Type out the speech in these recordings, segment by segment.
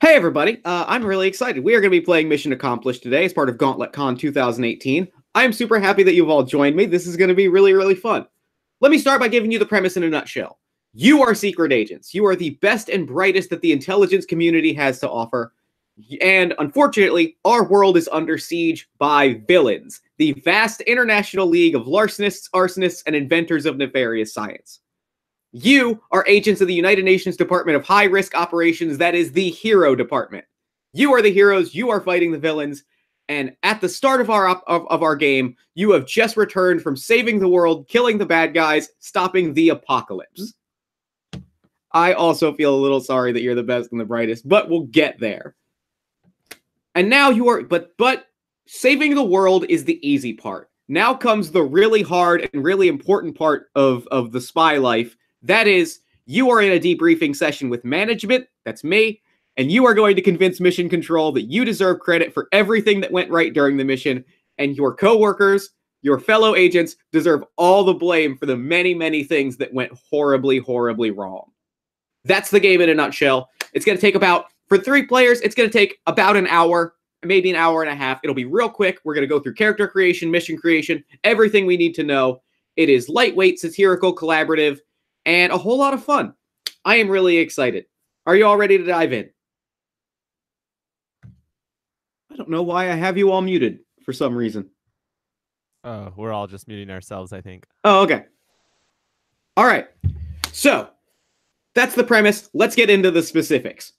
Hey everybody, I'm really excited. We are going to be playing Mission Accomplished today as part of Gauntlet Con 2018. I'm super happy that you've all joined me. This is going to be really, really fun. Let me start by giving you the premise in a nutshell. You are secret agents. You are the best and brightest that the intelligence community has to offer. And unfortunately, our world is under siege by villains, the vast international league of larcenists, arsonists, and inventors of nefarious science. You are agents of the United Nations Department of High-Risk Operations, that is the Hero Department. You are the heroes, you are fighting the villains, and at the start of our game, you have just returned from saving the world, killing the bad guys, stopping the apocalypse. I also feel a little sorry that you're the best and the brightest, but we'll get there. And now you are, but saving the world is the easy part. Now comes the really hard and really important part of the spy life. That is, you are in a debriefing session with management, that's me, and you are going to convince Mission Control that you deserve credit for everything that went right during the mission, and your coworkers, your fellow agents, deserve all the blame for the many, many things that went horribly, horribly wrong. That's the game in a nutshell. It's going to take for 3 players, it's going to take about an hour, maybe an hour and a half. It'll be real quick. We're going to go through character creation, mission creation, everything we need to know. It is lightweight, satirical, collaborative, and a whole lot of fun. I am really excited. Are you all ready to dive in? I don't know why I have you all muted for some reason. Oh, we're all just muting ourselves, I think. Oh, okay. All right. So, that's the premise. Let's get into the specifics.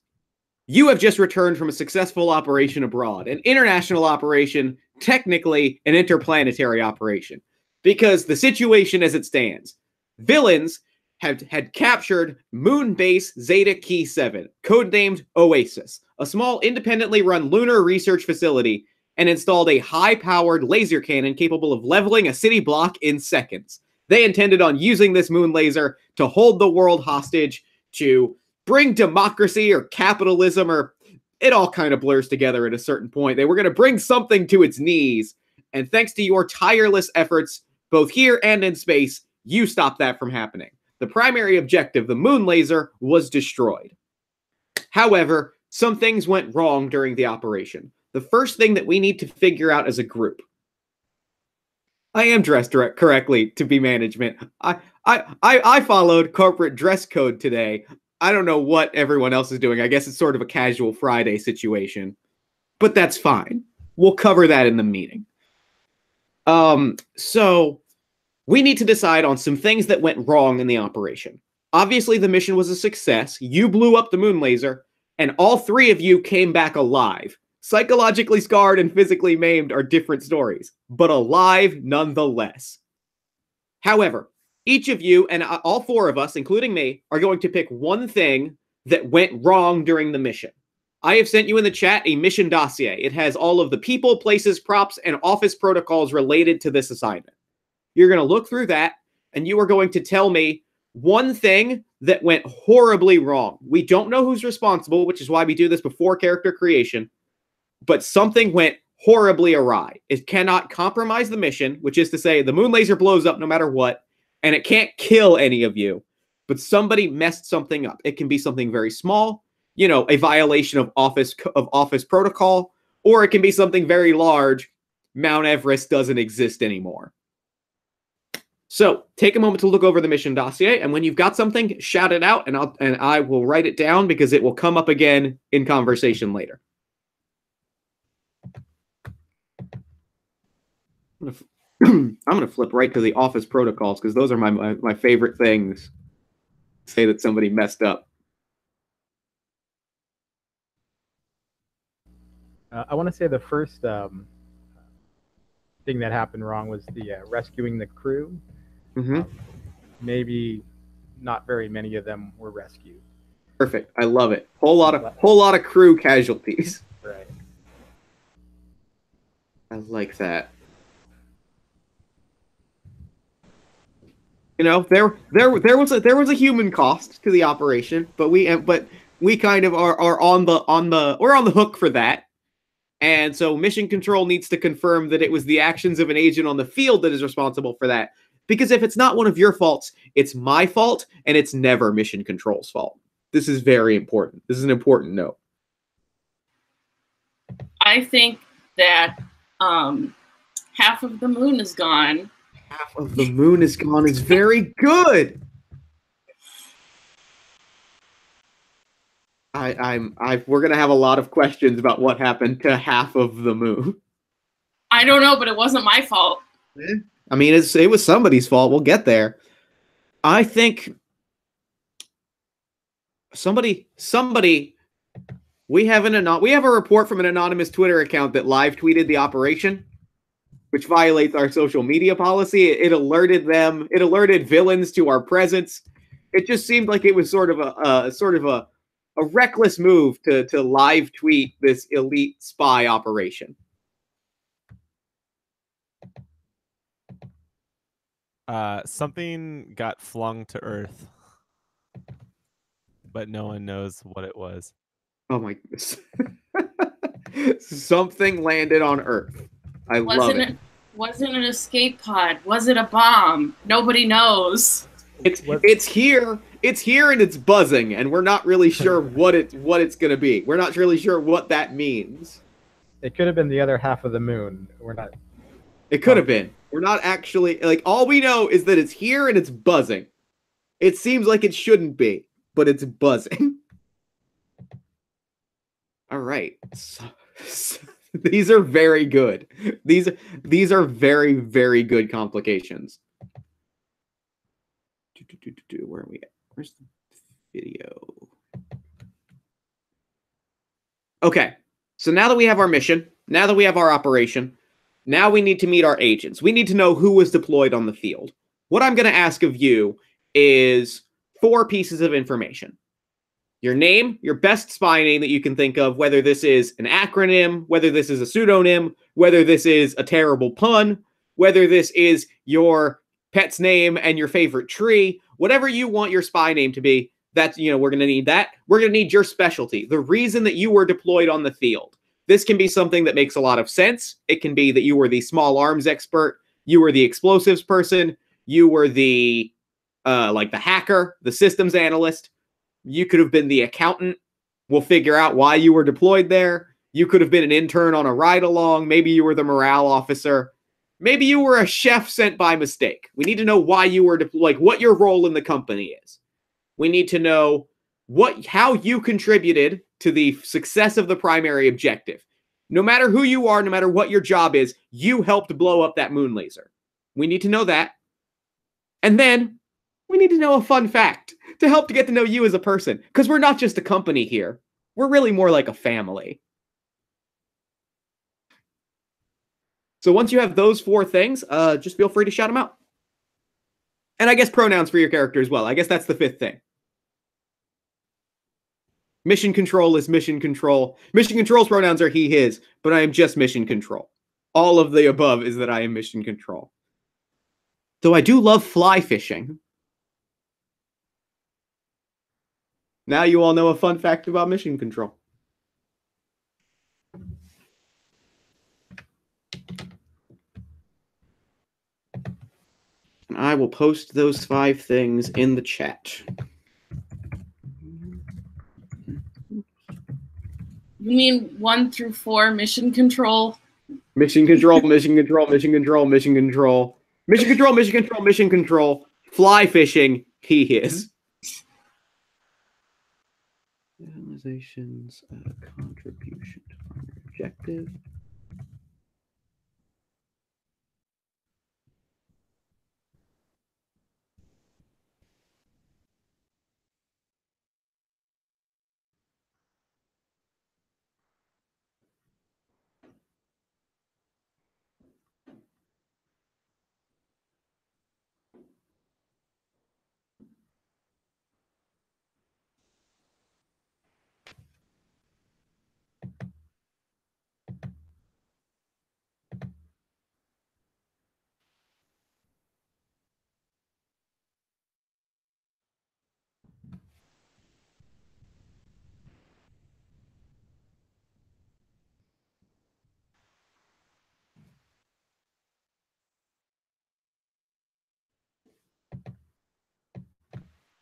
You have just returned from a successful operation abroad, an international operation, technically an interplanetary operation, because the situation as it stands, villains had captured Moon Base Zeta Key 7, codenamed Oasis, a small independently run lunar research facility, and installed a high-powered laser cannon capable of leveling a city block in seconds. They intended on using this moon laser to hold the world hostage, to bring democracy or capitalism, or it all kind of blurs together at a certain point. They were going to bring something to its knees, and thanks to your tireless efforts, both here and in space, you stopped that from happening. The primary objective, the moon laser, was destroyed. However, some things went wrong during the operation. The first thing that we need to figure out as a group. I am dressed correctly to be management. I followed corporate dress code today. I don't know what everyone else is doing. I guess it's sort of a casual Friday situation. But that's fine. We'll cover that in the meeting. So we need to decide on some things that went wrong in the operation. Obviously, the mission was a success. You blew up the moon laser, and all 3 of you came back alive. Psychologically scarred and physically maimed are different stories, but alive nonetheless. However, each of you, and all 4 of us, including me, are going to pick one thing that went wrong during the mission. I have sent you in the chat a mission dossier. It has all of the people, places, props, and office protocols related to this assignment. You're going to look through that, and you are going to tell me one thing that went horribly wrong. We don't know who's responsible, which is why we do this before character creation, but something went horribly awry. It cannot compromise the mission, which is to say the moon laser blows up no matter what, and it can't kill any of you, but somebody messed something up. It can be something very small, you know, a violation of office protocol, or it can be something very large. Mount Everest doesn't exist anymore. So take a moment to look over the mission dossier, and when you've got something, shout it out, and I will write it down because it will come up again in conversation later. I'm gonna flip right to the office protocols because those are my favorite things. Say that somebody messed up. I want to say the first thing that happened wrong was the rescuing the crew. Mm-hmm. Maybe not very many of them were rescued. Perfect. I love it. Whole lot of crew casualties. Right. I like that. You know, there was a human cost to the operation, but we kind of are on the hook for that. And so Mission Control needs to confirm that it was the actions of an agent on the field that is responsible for that. Because if it's not one of your faults, it's my fault, and it's never Mission Control's fault. This is very important. This is an important note. I think that half of the moon is gone. Half of the moon is gone is very good. We're gonna have a lot of questions about what happened to half of the moon. I don't know, but it wasn't my fault. I mean, it was somebody's fault. We'll get there. I think somebody. We have a report from an anonymous Twitter account that live tweeted the operation, which violates our social media policy. It alerted them. It alerted villains to our presence. It just seemed like it was sort of a reckless move to live tweet this elite spy operation. Something got flung to Earth, but no one knows what it was. Oh my goodness. Something landed on Earth. I love it. Wasn't an escape pod? Was it a bomb? Nobody knows. It's here. It's here and it's buzzing, and we're not really sure what it's gonna be. We're not really sure what that means. It could have been the other half of the moon. We're not. It could have been. We're not actually, like, all we know is that it's here and it's buzzing. It seems like it shouldn't be, but it's buzzing. All right. So, these are very good. These are very, very good complications. Where are we at? Where's the video? Okay. So now that we have our mission, now that we have our operation, now we need to meet our agents. We need to know who was deployed on the field. What I'm going to ask of you is 4 pieces of information. Your name, your best spy name that you can think of, whether this is an acronym, whether this is a pseudonym, whether this is a terrible pun, whether this is your pet's name and your favorite tree, whatever you want your spy name to be, that's, we're going to need that. We're going to need your specialty, the reason that you were deployed on the field. This can be something that makes a lot of sense. It can be that you were the small arms expert, you were the explosives person, you were the the hacker, the systems analyst. You could have been the accountant. We'll figure out why you were deployed there. You could have been an intern on a ride along. Maybe you were the morale officer. Maybe you were a chef sent by mistake. We need to know why you were deployed, what your role in the company is. We need to know how you contributed to the success of the primary objective. No matter who you are, no matter what your job is, you helped blow up that moon laser. We need to know that. And then we need to know a fun fact to help to get to know you as a person. Because we're not just a company here. We're really more like a family. So once you have those 4 things, just feel free to shout them out. And I guess pronouns for your character as well. I guess that's the 5th thing. Mission control is mission control. Mission control's pronouns are he, his, but I am just mission control. All of the above is that I am mission control. Though I do love fly fishing. Now you all know a fun fact about mission control. And I will post those 5 things in the chat. You mean 1 through 4 mission control? Mission control, mission control, mission control, mission control. Mission control, mission control, mission control. Fly fishing, he is. Realizations, contribution to primary objective.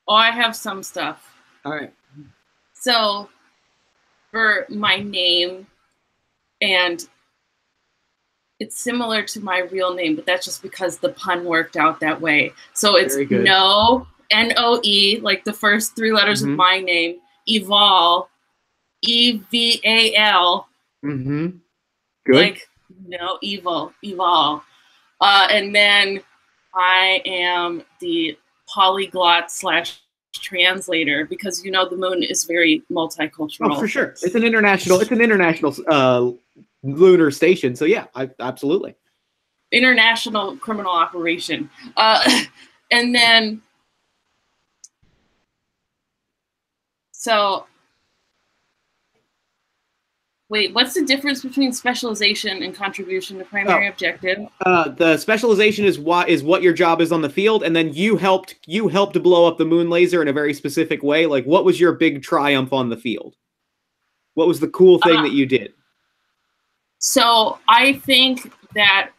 Oh, I have some stuff. All right. So, for my name, and it's similar to my real name, but that's just because the pun worked out that way. So it's No, Noe, like the first three letters of my name, Eval, EVAL. Good. Like, no, Eval. And then I am the polyglot / translator because the moon is very multicultural. Oh, for sure. It's an international lunar station. So yeah, absolutely. International criminal operation. And then wait, what's the difference between specialization and contribution to primary objective? The specialization is what your job is on the field, and then you helped to blow up the moon laser in a very specific way. Like, what was your big triumph on the field? What was the cool thing that you did? So I think that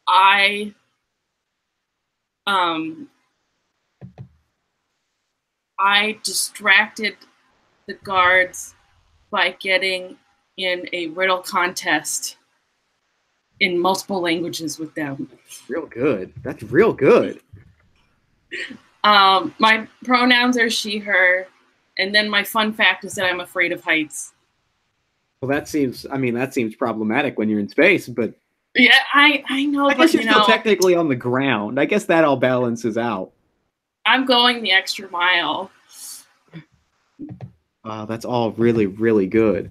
I distracted the guards by getting in a riddle contest in multiple languages with them. That's real good. That's real good. My pronouns are she, her, and then my fun fact is that I'm afraid of heights. Well, that seems problematic when you're in space, but yeah, I know. I guess you're still technically on the ground. I guess that all balances out. I'm going the extra mile. That's all really, really good.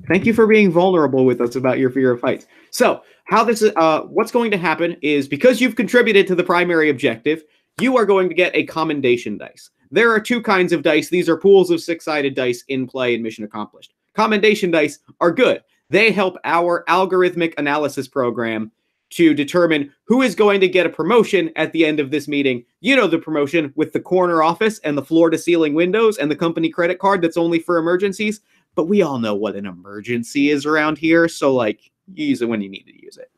Thank you for being vulnerable with us about your fear of heights. So, what's going to happen is, because you've contributed to the primary objective, you are going to get a commendation dice. There are two kinds of dice. These are pools of 6-sided dice in play in Mission Accomplished. Commendation dice are good. They help our algorithmic analysis program to determine who is going to get a promotion at the end of this meeting. You know, the promotion with the corner office and the floor-to-ceiling windows and the company credit card that's only for emergencies. But we all know what an emergency is around here, so, like, you use it when you need to use it.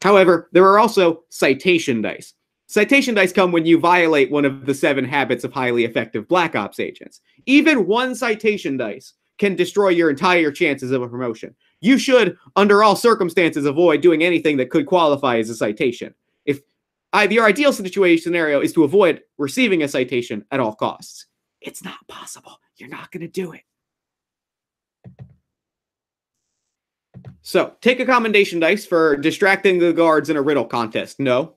However, there are also citation dice. Citation dice come when you violate one of the 7 habits of highly effective Black Ops agents. Even one citation dice can destroy your entire chances of a promotion. You should, under all circumstances, avoid doing anything that could qualify as a citation. Your ideal scenario is to avoid receiving a citation at all costs. It's not possible. You're not going to do it. So, take a commendation dice for distracting the guards in a riddle contest. No.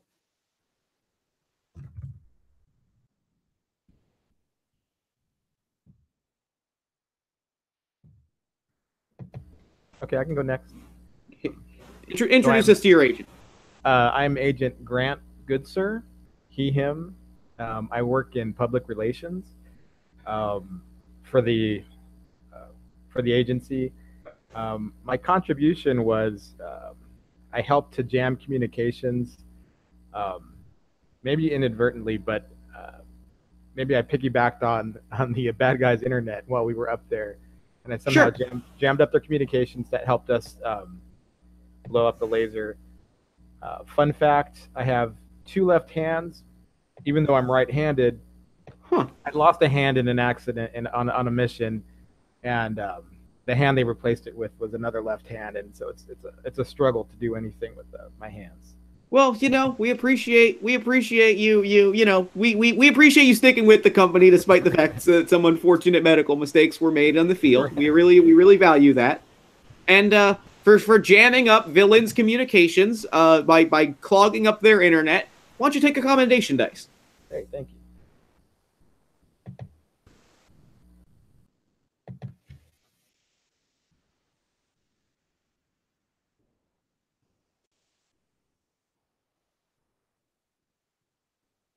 Okay, I can go next. Introduce us to your agent. I'm Agent Grant Goodsir. He, him. I work in public relations for the agency. My contribution was I helped to jam communications, maybe inadvertently, but maybe I piggybacked on the bad guys' internet while we were up there, and I somehow jammed up their communications that helped us blow up the laser. Fun fact, I have 2 left hands, even though I'm right-handed. I lost a hand in an accident on a mission, and the hand they replaced it with was another left hand, and so it's a struggle to do anything with my hands. Well, we appreciate you. We appreciate you sticking with the company despite the fact that some unfortunate medical mistakes were made on the field. We really value that. And for jamming up villains' communications by clogging up their internet, why don't you take a commendation dice? Great, thank you.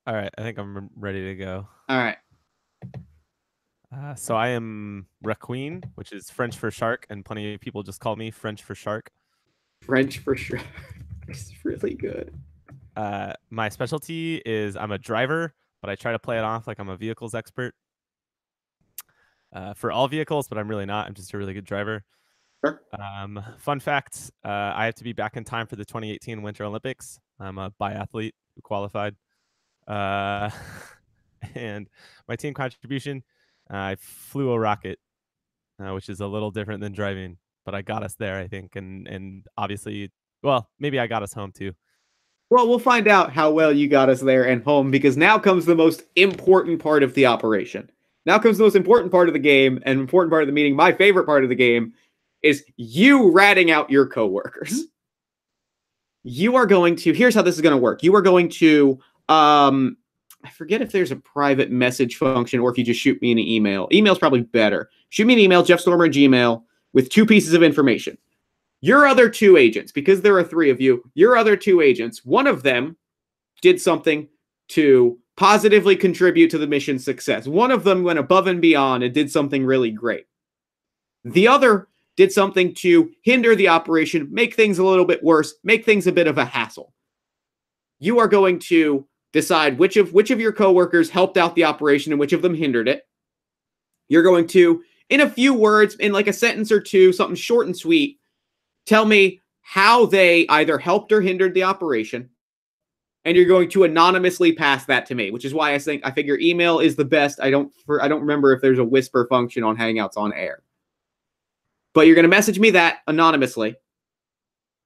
All right, I think I'm ready to go. All right. So I am Raquin, which is French for shark, and plenty of people just call me French for shark. French for shark. It's really good. My specialty is I'm a driver, but I try to play it off like I'm a vehicles expert. For all vehicles, but I'm really not. I'm just a really good driver. Sure. Fun fact, I have to be back in time for the 2018 Winter Olympics. I'm a biathlete who qualified. And my team contribution, I flew a rocket, which is a little different than driving, but I got us there, I think, and obviously, well, maybe I got us home too. Well, we'll find out how well you got us there and home, because now comes the most important part of the operation. Now comes the most important part of the game, and important part of the meeting. My favorite part of the game is you ratting out your coworkers. You are going to, here's how this is going to work. You are going to, I forget if there's a private message function or if you just shoot me an email. Email's probably better. Shoot me an email, Jeff Stormer at Gmail, with 2 pieces of information. Your other 2 agents, because there are 3 of you, your other 2 agents, one of them did something to positively contribute to the mission's success. One of them went above and beyond and did something really great. The other did something to hinder the operation, make things a little bit worse, make things a bit of a hassle. You are going to decide which of your coworkers helped out the operation and which of them hindered it. You're going to, in a few words, in like a sentence or 2, something short and sweet, tell me how they either helped or hindered the operation. And you're going to anonymously pass that to me, which is why I figure email is the best. I don't remember if there's a whisper function on Hangouts on air. But you're going to message me that anonymously.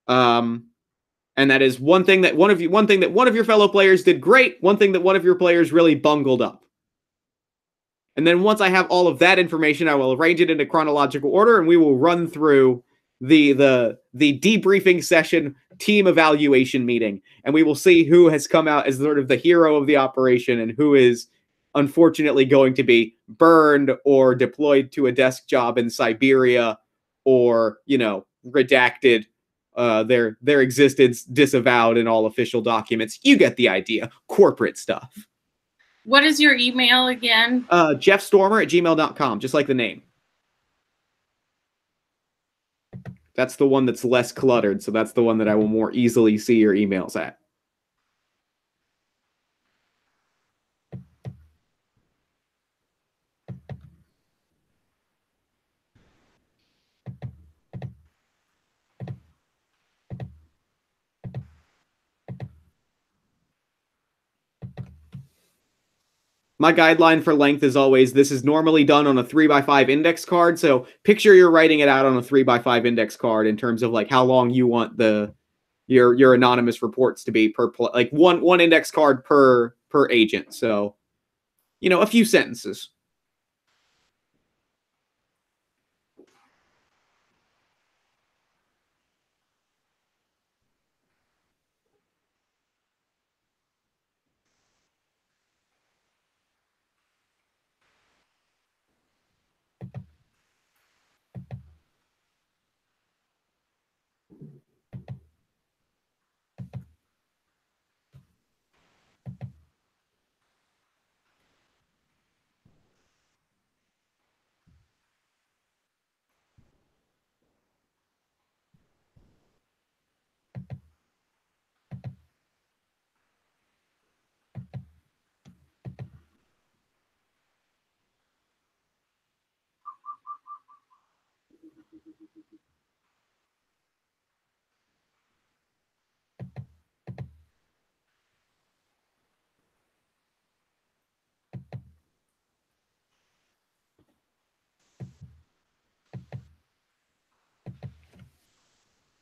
And that is one thing that one of your fellow players did great, one thing that one of your players really bungled up. And then once I have all of that information, I will arrange it into chronological order, and we will run through the debriefing session team evaluation meeting, and we will see who has come out as sort of the hero of the operation and who is unfortunately going to be burned or deployed to a desk job in Siberia, or, you know, redacted, their existence disavowed in all official documents. You get the idea. Corporate stuff. What is your email again? JeffStormer at gmail.com, just like the name. That's the one that's less cluttered, so that's the one that I will more easily see your emails at. My guideline for length is always, this is normally done on a 3x5 index card, so picture you're writing it out on a 3x5 index card in terms of like how long you want your anonymous reports to be per like one index card per agent. So, you know, a few sentences.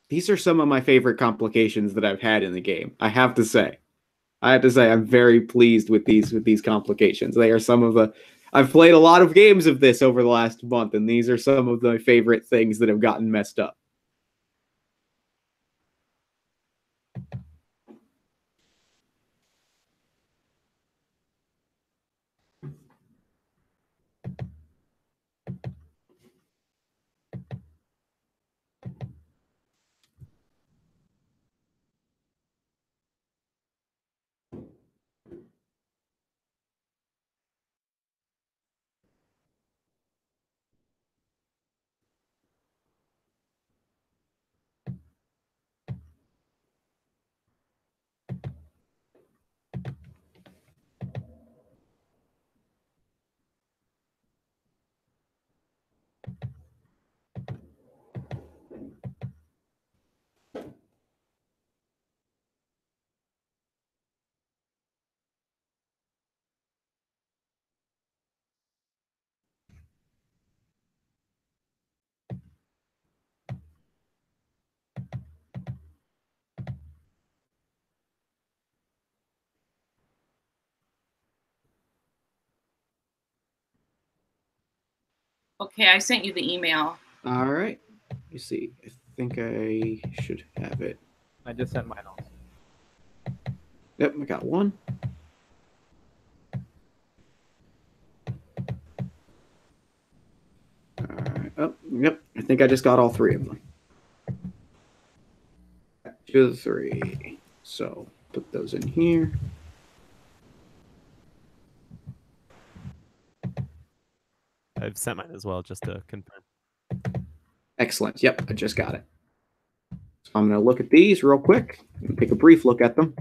These are some of my favorite complications that I've had in the game. I have to say I'm very pleased with these complications. They are some of the, I've played a lot of games of this over the last month, and these are some of my favorite things that have gotten messed up. Okay, I sent you the email. All right. Let me see. I think I should have it. I just sent mine also. Yep, I got one. All right. Oh, yep. I think I just got all three of them. 2 of the 3. So put those in here. I've sent mine as well, just to confirm. Excellent. Yep, I just got it. So I'm going to look at these real quick and take a brief look at them.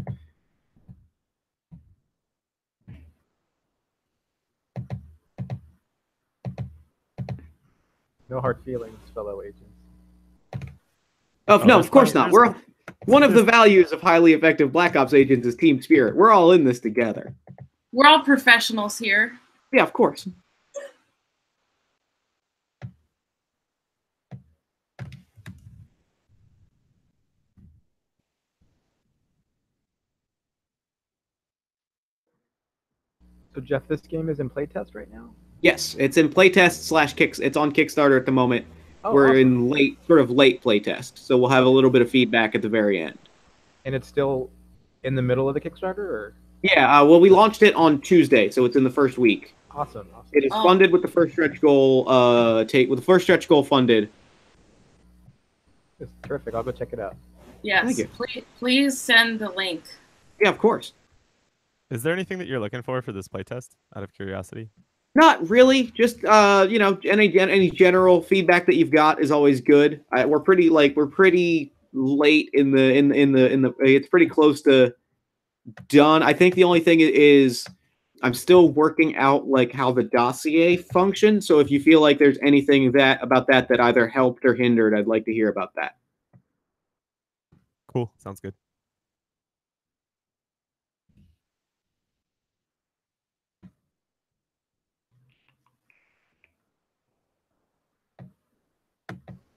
No hard feelings, fellow agents. No, of course not. We're one of the values of highly effective Black Ops agents is team spirit. We're all in this together. We're all professionals here. Yeah, of course. So Jeff, this game is in playtest right now? Yes, it's in playtest / kicks. It's on Kickstarter at the moment. Oh, We're awesome. in sort of late playtest, so we'll have a little bit of feedback at the very end. And it's still in the middle of the Kickstarter, or? Yeah, well, we launched it on Tuesday, so it's in the first week. Awesome. It is funded with the first stretch goal. With the first stretch goal funded. It's terrific. I'll go check it out. Yes. Please send the link. Yeah, of course. Is there anything that you're looking for this playtest, out of curiosity? Not really. Just you know, any general feedback that you've got is always good. We're pretty late in the. It's pretty close to done. I think the only thing is I'm still working out like how the dossier functions. So if you feel like there's anything about that either helped or hindered, I'd like to hear about that. Cool. Sounds good.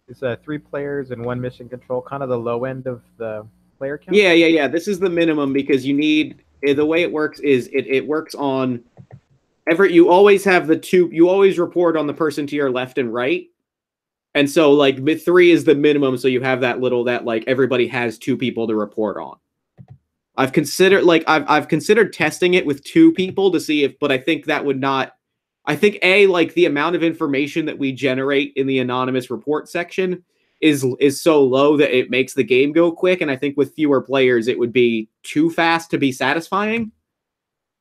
It's 3 players and 1 mission control, kind of the low end of the player count? Yeah. This is the minimum because you need the way it works is it works on you always have you always report on the person to your left and right. And so like 3 is the minimum, so you have that like everybody has 2 people to report on. I've considered testing it with 2 people to see but I think that would not. I think like the amount of information that we generate in the anonymous report section is so low that it makes the game go quick, and I think with fewer players it would be too fast to be satisfying.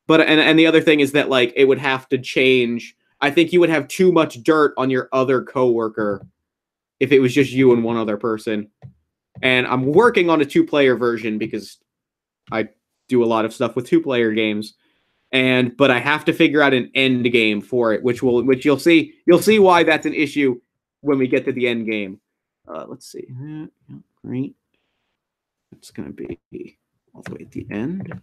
But and the other thing is that like it would have to change. I think you would have too much dirt on your other coworker if it was just you and one other person. And I'm working on a 2-player version because I do a lot of stuff with 2-player games. But I have to figure out an end game for it, which you'll see why that's an issue when we get to the end game. Let's see. Yeah, great. It's going to be all the way at the end.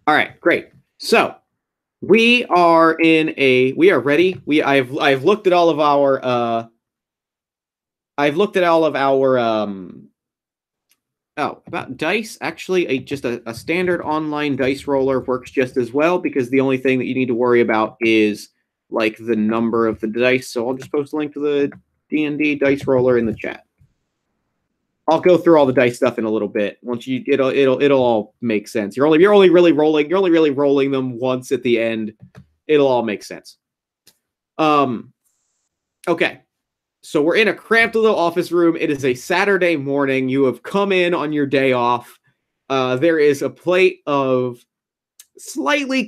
All right, great. So we are ready. I've looked at all of our about dice. Actually, just a standard online dice roller works just as well because the only thing that you need to worry about is like the number of the dice. So I'll just post a link to the D&D dice roller in the chat. I'll go through all the dice stuff in a little bit. Once it'll all make sense. You're only really rolling them once at the end. It'll all make sense. Okay. So we're in a cramped little office room. It is a Saturday morning. You have come in on your day off. There is a plate of slightly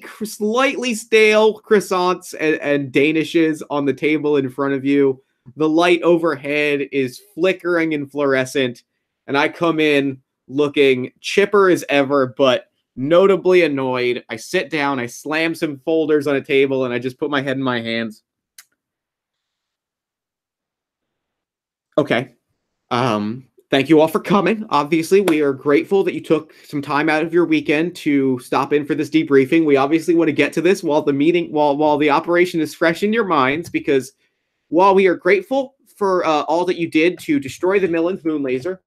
stale croissants and danishes on the table in front of you. The light overhead is flickering and fluorescent. And I come in looking chipper as ever, but notably annoyed. I sit down, I slam some folders on a table, and I just put my head in my hands. Okay. Thank you all for coming. Obviously, we are grateful that you took some time out of your weekend to stop in for this debriefing. We obviously want to get to this while the operation is fresh in your minds, because while we are grateful for all that you did to destroy the Millen's moon laser,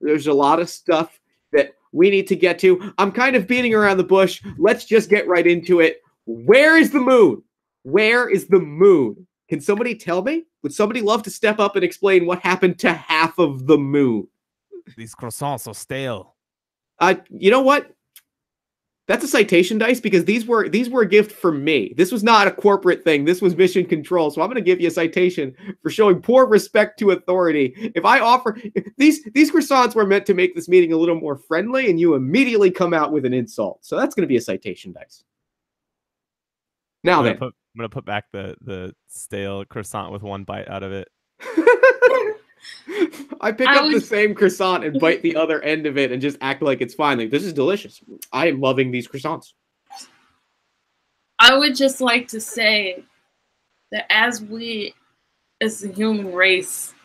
there's a lot of stuff that we need to get to. I'm kind of beating around the bush. Let's just get right into it. Where is the moon? Where is the moon? Can somebody tell me? Would somebody love to step up and explain what happened to half of the moon? These croissants are stale. You know what? That's a citation dice because these were a gift from me. This was not a corporate thing. This was mission control. So I'm going to give you a citation for showing poor respect to authority. If I offer these croissants were meant to make this meeting a little more friendly, and you immediately come out with an insult. So that's going to be a citation dice. Now then, I'm going to put back the stale croissant with one bite out of it. I pick up the same croissant and bite the other end of it and just act like it's fine. Like, this is delicious. I am loving these croissants. I would just like to say that as we, as the human race,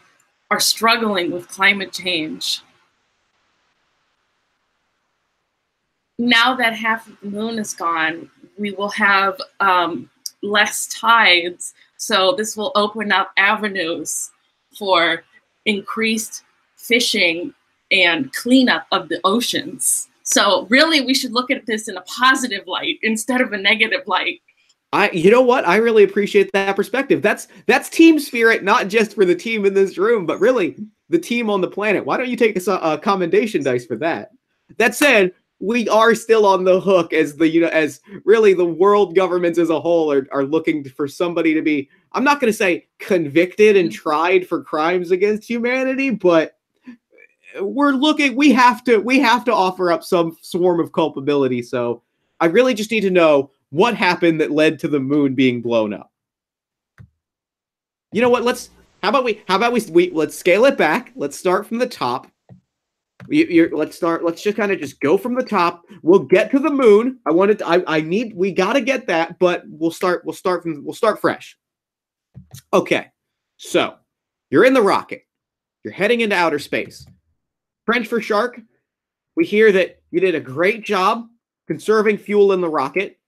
are struggling with climate change, now that half of the moon is gone, we will have less tides. So this will open up avenues for increased fishing and cleanup of the oceans. So really, we should look at this in a positive light instead of a negative light. You know what? I really appreciate that perspective. That's team spirit, not just for the team in this room, but really the team on the planet. Why don't you take a commendation dice for that? That said, we are still on the hook as as really the world governments as a whole are looking for somebody to be, I'm not going to say convicted and tried for crimes against humanity, but we have to offer up some form of culpability. So I really just need to know what happened that led to the moon being blown up. You know what? Let's scale it back. Let's start from the top. Let's just kind of just go from the top. We'll get to the moon. We got to get that, but we'll start fresh. Okay. So, you're in the rocket. You're heading into outer space. French for shark. We hear that you did a great job conserving fuel in the rocket.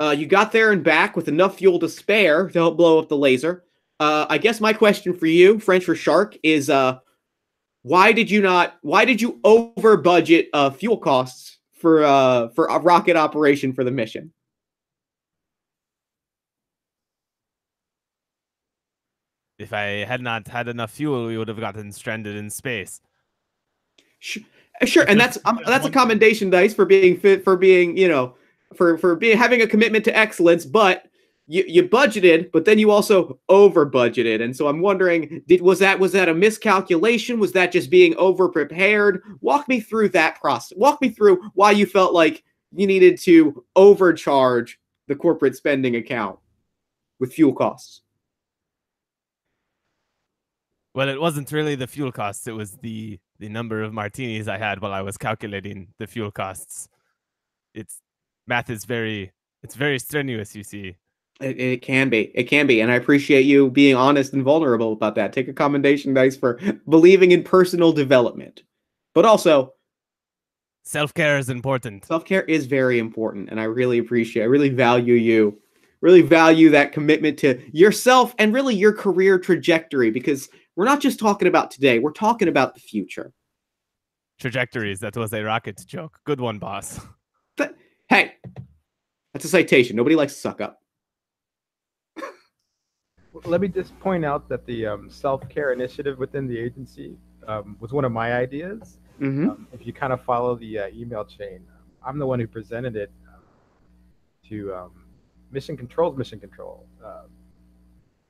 You got there and back with enough fuel to spare to help blow up the laser. I guess my question for you, French for shark, is why did you over budget fuel costs for a rocket operation for the mission? If I had not had enough fuel, we would have gotten stranded in space. Sure, and that's a commendation dice for being fit, for being, having a commitment to excellence, but you budgeted, but then you also over budgeted. And so I'm wondering, was that a miscalculation? Was that just being over prepared? Walk me through that process. Walk me through why you felt like you needed to overcharge the corporate spending account with fuel costs. Well, it wasn't really the fuel costs. It was the number of martinis I had while I was calculating the fuel costs. Math is very strenuous, you see. It can be. And I appreciate you being honest and vulnerable about that. Take a commendation dice for believing in personal development. But also, self-care is important. Self-care is very important. And I really value you. Really value that commitment to yourself and really your career trajectory, because we're not just talking about today. We're talking about the future. Trajectories. That was a rocket joke. Good one, boss. Hey, that's a citation. Nobody likes to suck up. Let me just point out that the self-care initiative within the agency was one of my ideas. Mm-hmm. If you kind of follow the email chain, I'm the one who presented it to Mission Control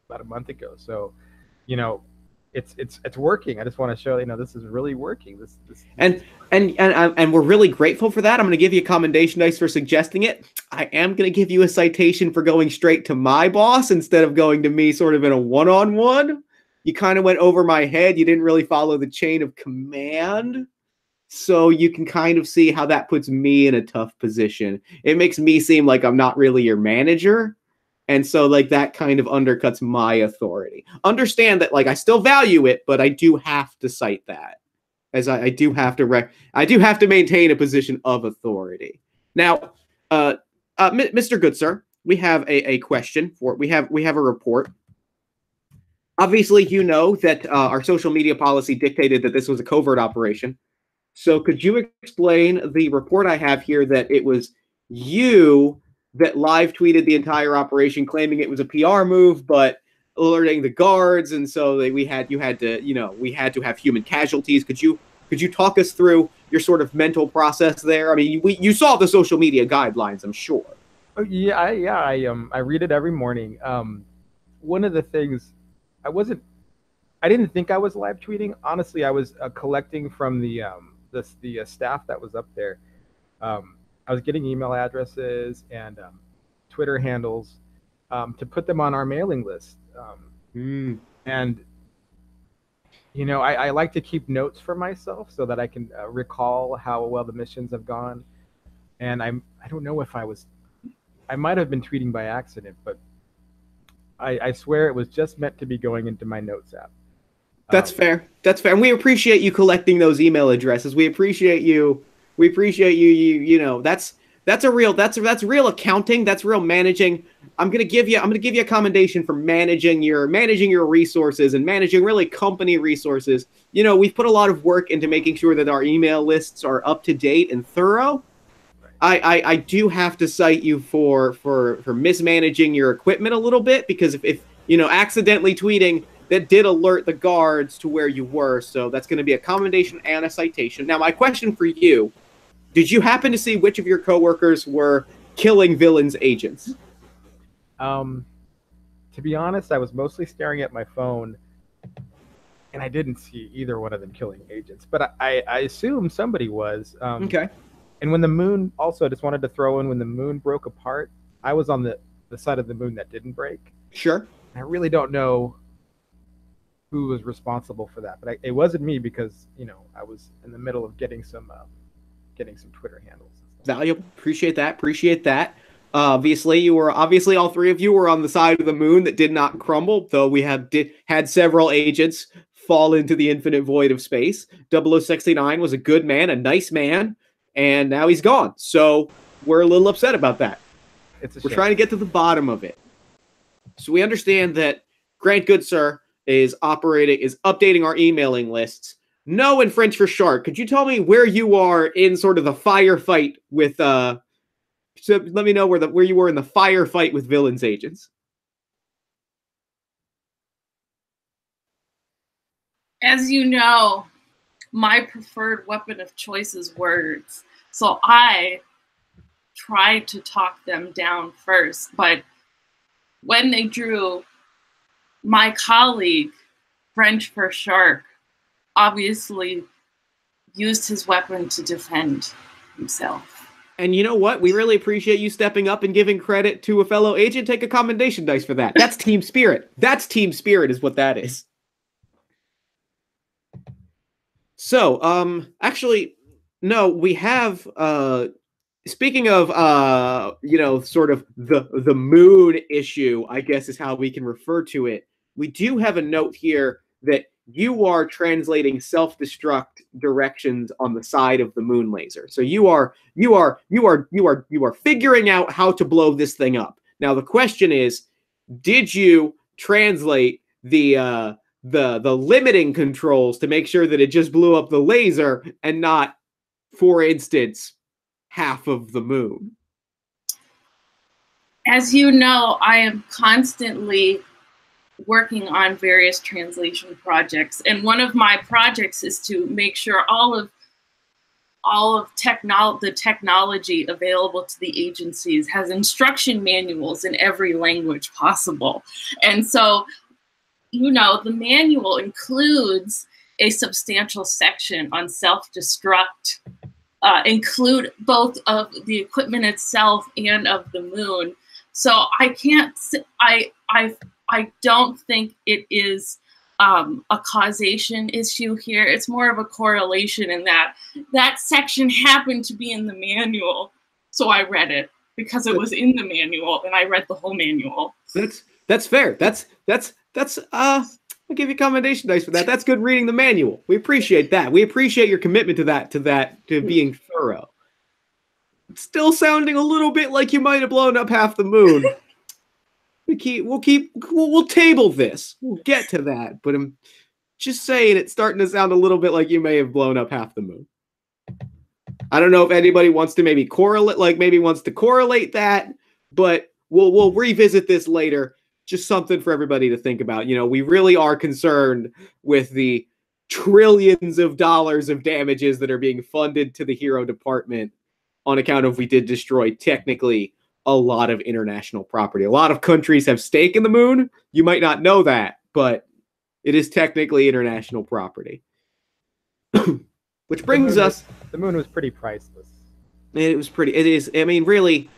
about a month ago. So, it's working. I just want to show this is really working. And we're really grateful for that. I'm going to give you a commendation dice for suggesting it. I am going to give you a citation for going straight to my boss instead of going to me sort of in a one-on-one. You kind of went over my head. You didn't really follow the chain of command. So you can kind of see how that puts me in a tough position. It makes me seem like I'm not really your manager. And so that kind of undercuts my authority. Understand that I still value it, but I do have to cite that, as I do have to maintain a position of authority. Now, Mr. Good Sir, we have a question we have a report. Obviously, you know that our social media policy dictated that this was a covert operation. So could you explain the report I have here that it was you that live tweeted the entire operation, claiming it was a PR move, but alerting the guards, and so we had to have human casualties. Could you talk us through your sort of mental process there? I mean, you saw the social media guidelines, I'm sure. Oh, yeah, I read it every morning. One of the things I didn't think I was live tweeting. Honestly, I was collecting from the staff that was up there. I was getting email addresses and Twitter handles to put them on our mailing list. And I like to keep notes for myself so that I can recall how well the missions have gone. And I don't know if I might have been tweeting by accident, but I swear it was just meant to be going into my notes app. That's fair. That's fair. And we appreciate you collecting those email addresses. We appreciate you. That's real accounting. That's real managing. I'm gonna give you a commendation for managing your resources and managing really company resources. We've put a lot of work into making sure that our email lists are up to date and thorough. I do have to cite you for mismanaging your equipment a little bit, because if accidentally tweeting, that did alert the guards to where you were. So that's going to be a commendation and a citation. Now, my question for you, did you happen to see which of your coworkers were killing villains' agents? To be honest, I was mostly staring at my phone, and I didn't see either one of them killing agents. But I assume somebody was. Okay. And when the moon, also, I just wanted to throw in, when the moon broke apart, I was on the side of the moon that didn't break. Sure. I really don't know who was responsible for that, but it wasn't me, because I was in the middle of getting some Twitter handles. Valuable. Appreciate that. Obviously, all three of you were on the side of the moon that did not crumble, though we had several agents fall into the infinite void of space. 0069 was a good man, a nice man, and now he's gone. So we're a little upset about that. We're trying to get to the bottom of it. So we understand that Grant Goodsir is updating our emailing lists. No in French for shark. Could you tell me where you are in sort of the firefight with so let me know where you were in the firefight with villains agents? As you know, my preferred weapon of choice is words. So I tried to talk them down first, but when they drew, my colleague, French for shark, obviously used his weapon to defend himself. And you know what? We really appreciate you stepping up and giving credit to a fellow agent. Take a commendation dice for that. That's team spirit. That's team spirit is what that is. So, actually, no, we have, speaking of, sort of the moon issue, I guess is how we can refer to it. We do have a note here that you are translating self-destruct directions on the side of the moon laser. So you are figuring out how to blow this thing up. Now the question is, did you translate the limiting controls to make sure that it just blew up the laser and not, for instance, half of the moon? As you know, I am constantly working on various translation projects, and one of my projects is to make sure all of the technology available to the agencies has instruction manuals in every language possible. And so, the manual includes a substantial section on self-destruct, include both of the equipment itself and of the moon. So I don't think it is a causation issue here. It's more of a correlation in that section happened to be in the manual. So I read it because it was in the manual, and I read the whole manual. That's fair. I'll give you commendation dice for that. That's good reading the manual. We appreciate that. We appreciate your commitment to being thorough. It's still sounding a little bit like you might have blown up half the moon. We'll table this. We'll get to that. But I'm just saying, it's starting to sound a little bit like you may have blown up half the moon. I don't know if anybody wants to maybe correlate that, but we'll revisit this later. Just something for everybody to think about. You know, we really are concerned with the trillions of dollars of damages that are being funded to the hero department on account of we did destroy technically a lot of international property. A lot of countries have stake in the moon. You might not know that, but it is technically international property. Which brings us... The moon was pretty priceless. It was pretty... It is... I mean, really,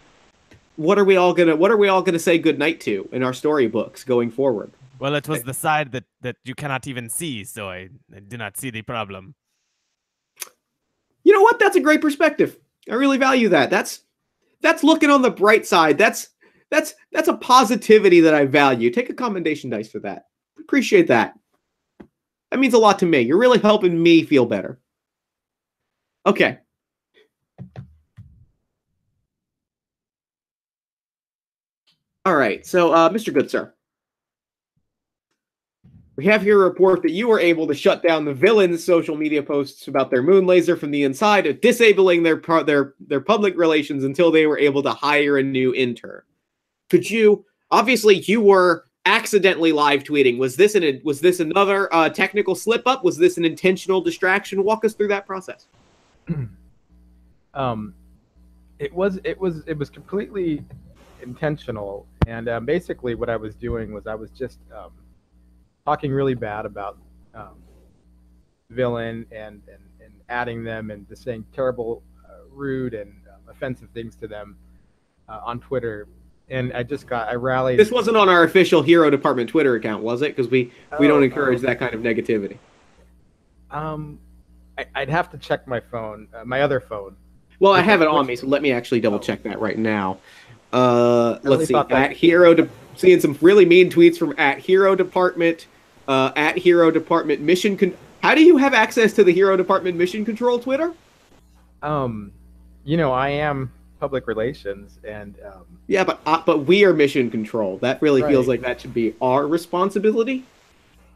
what are we all gonna say goodnight to in our storybooks going forward? Well, it was the side that you cannot even see, so I do not see the problem. You know what? That's a great perspective. I really value that. That's looking on the bright side. That's a positivity that I value. Take a commendation dice for that. Appreciate that. That means a lot to me. You're really helping me feel better. Okay. All right. So, Mr. Good Sir, we have here a report that you were able to shut down the villains' social media posts about their moon laser from the inside, disabling their public relations until they were able to hire a new intern. Could you? Obviously, you were accidentally live tweeting. Was this another technical slip up? Was this an intentional distraction? Walk us through that process. It was completely intentional, and basically what I was doing was I was just talking really bad about villain and adding them and just saying terrible, rude and offensive things to them on Twitter. And I rallied. This wasn't on our official Hero Department Twitter account, was it? Because we don't encourage that kind of negativity. I'd have to check my phone, my other phone. Well, I have it on me, so let me actually double check that right now. Let's see. Seeing some really mean tweets from @Hero Department, @Hero Department Mission. How do you have access to the Hero Department Mission Control Twitter? You know, I am public relations, and yeah, but we are Mission Control. That really feels like that should be our responsibility.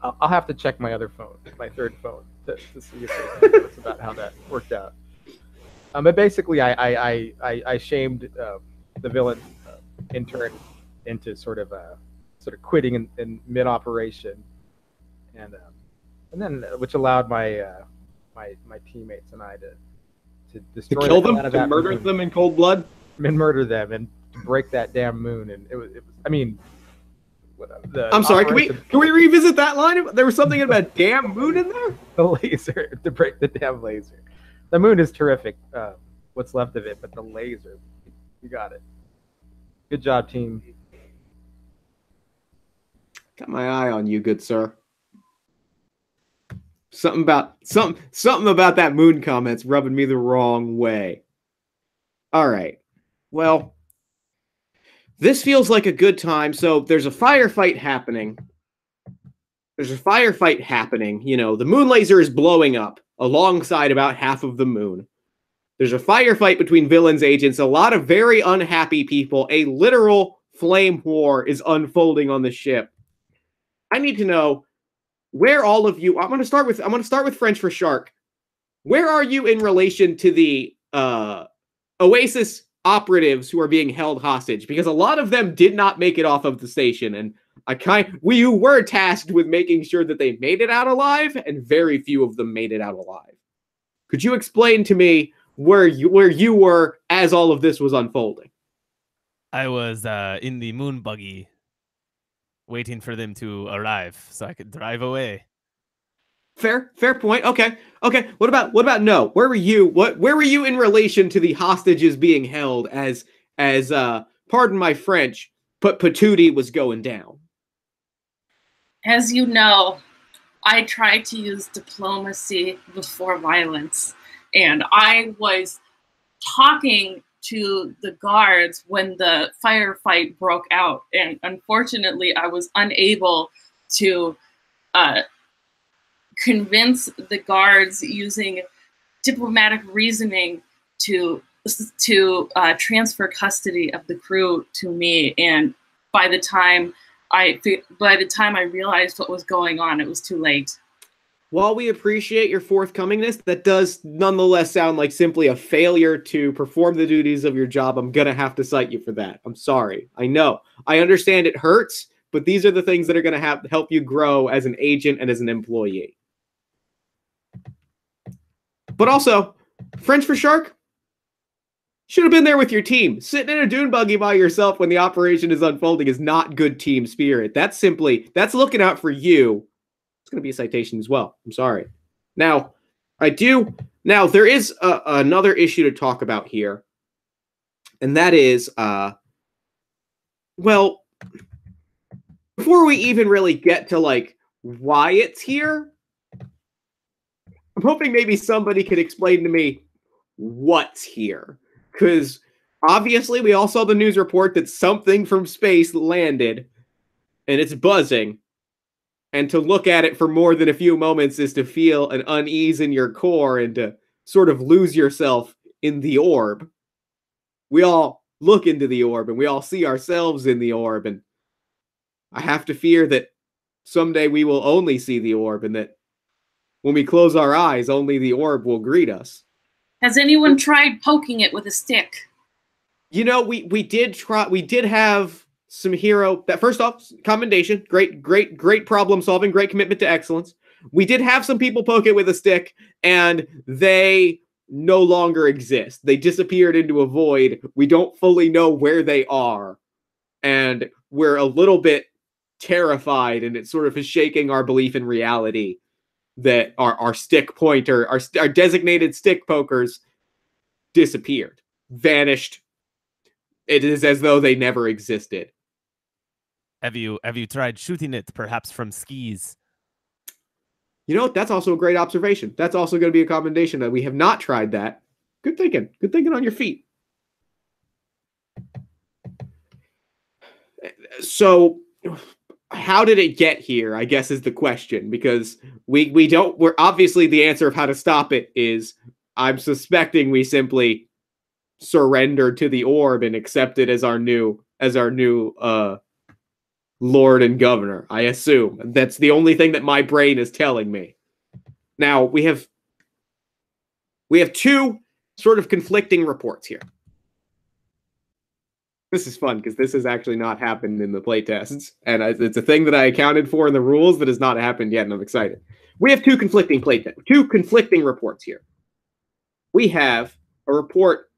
I'll have to check my other phone, my third phone, to see if it's about how that worked out. But basically, I shamed the villain intern into sort of quitting in mid operation, and then which allowed my teammates and I to destroy kill them, to murder them in cold blood, and murder them, and to break that damn moon. And it was I mean. I'm sorry. Can we revisit that line? There was something about a damn moon in there. The laser, to break the damn laser. The moon is terrific. What's left of it, but the laser, you got it. Good job, team. Got my eye on you, good sir. Something about that moon comment's rubbing me the wrong way. All right. Well. This feels like a good time. So there's a firefight happening. You know, the moon laser is blowing up alongside about half of the moon. There's a firefight between villains, agents, a lot of very unhappy people. A literal flame war is unfolding on the ship. I need to know where all of you. I'm going to start with French for Shark. Where are you in relation to the Oasis operatives who are being held hostage? Because a lot of them did not make it off of the station, and we were tasked with making sure that they made it out alive, and very few of them made it out alive. Could you explain to me where you were as all of this was unfolding? I was in the moon buggy, waiting for them to arrive so I could drive away. Fair point. Okay. What about no? Where were you? Where were you in relation to the hostages being held as pardon my French, but patootie was going down? As you know, I try to use diplomacy before violence, and I was talking to the guards when the firefight broke out, and unfortunately, I was unable to convince the guards using diplomatic reasoning to transfer custody of the crew to me. And by the time I realized what was going on, it was too late. while we appreciate your forthcomingness, that does nonetheless sound like simply a failure to perform the duties of your job. I'm going to have to cite you for that. I'm sorry. I know. I understand it hurts, but these are the things that are going to help you grow as an agent and as an employee. But also, French for Shark should have been there with your team. Sitting in a dune buggy by yourself when the operation is unfolding is not good team spirit. That's looking out for you. It's going to be a citation as well. I'm sorry. Now, there is another issue to talk about here. And that is, well, before we even really get to, like, why it's here, I'm hoping maybe somebody could explain to me what's here. Because obviously we all saw the news report that something from space landed and it's buzzing. And to look at it for more than a few moments is to feel an unease in your core and to sort of lose yourself in the orb. We all look into the orb and we all see ourselves in the orb. And I have to fear that someday we will only see the orb and that when we close our eyes, only the orb will greet us. Has anyone tried poking it with a stick? You know, we did try. We did have some hero. That first off, commendation. Great problem solving. Great commitment to excellence. We did have some people poke it with a stick, and they no longer exist. They disappeared into a void. We don't fully know where they are, and we're a little bit terrified, and it sort of is shaking our belief in reality that our stick pointer, our designated stick pokers disappeared, vanished. It is as though they never existed. Have you tried shooting it perhaps from skis? You know what? That's also a great observation. That's also going to be a commendation that we have not tried that. Good thinking. Good thinking on your feet. So how did it get here, I guess, is the question, because we're obviously the answer of how to stop it is, I'm suspecting we simply surrendered to the orb and accept it as our new Lord and Governor. I assume that's the only thing that my brain is telling me. Now we have two sort of conflicting reports here. This is fun because this has actually not happened in the playtests, and it's a thing that I accounted for in the rules that has not happened yet, and I'm excited. We have two conflicting reports here. We have a report.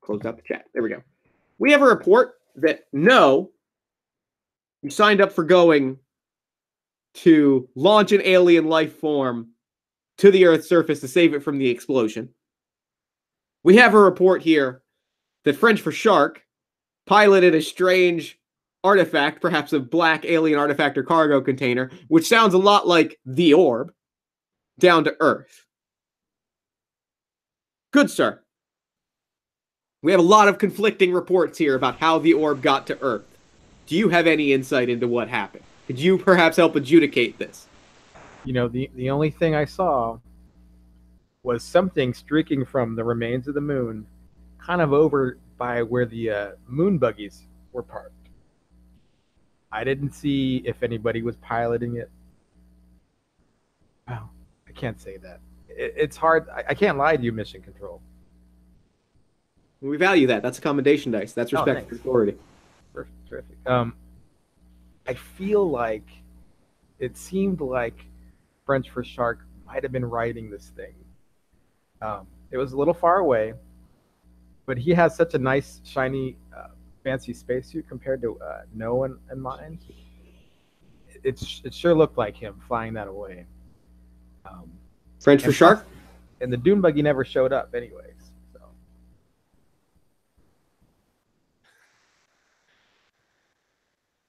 Closed out the chat. There we go. We have a report that no, you signed up for going to launch an alien life form to the Earth's surface to save it from the explosion. We have a report here that French for Shark piloted a strange artifact, perhaps a black alien artifact or cargo container, which sounds a lot like the orb, down to Earth. Good, sir. We have a lot of conflicting reports here about how the orb got to Earth. Do you have any insight into what happened? Could you perhaps help adjudicate this? You know, the only thing I saw was something streaking from the remains of the moon, kind of over by where the moon buggies were parked. I didn't see if anybody was piloting it. Well, I can't say that. It's hard. I can't lie to you, Mission Control. We value that. That's a commendation dice. That's respect for authority. Terrific. I feel like it seemed like French for Shark might have been riding this thing. It was a little far away, but he has such a nice, shiny, fancy spacesuit compared to Noah and mine. It sure looked like him flying that away. French for Shark? And the dune buggy never showed up anyways. So.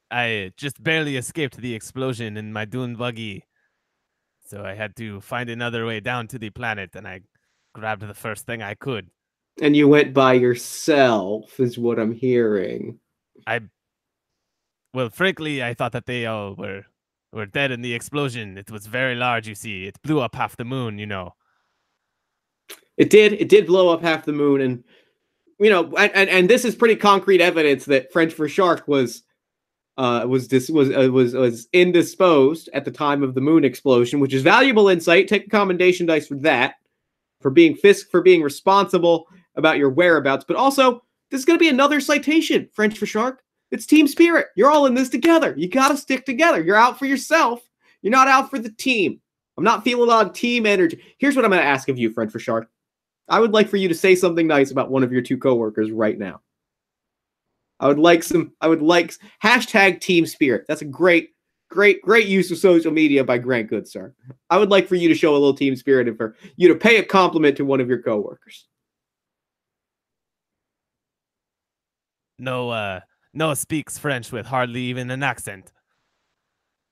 I just barely escaped the explosion in my dune buggy. So I had to find another way down to the planet, and I grabbed the first thing I could. And you went by yourself, is what I'm hearing. Well, frankly, I thought that they all were dead in the explosion. It was very large, you see. It blew up half the moon, you know. It did blow up half the moon, and you know, and this is pretty concrete evidence that French for Shark was was indisposed at the time of the moon explosion, which is valuable insight. Take a commendation dice for that, for being responsible about your whereabouts. But also, this is going to be another citation, French for Shark. It's team spirit. You're all in this together. You got to stick together. You're out for yourself. You're not out for the team. I'm not feeling on team energy. Here's what I'm going to ask of you, French for Shark. I would like for you to say something nice about one of your two coworkers right now. I would like hashtag team spirit. That's a great use of social media by Grant Goodsir. I would like for you to show a little team spirit and for you to pay a compliment to one of your coworkers. Noah speaks French with hardly even an accent.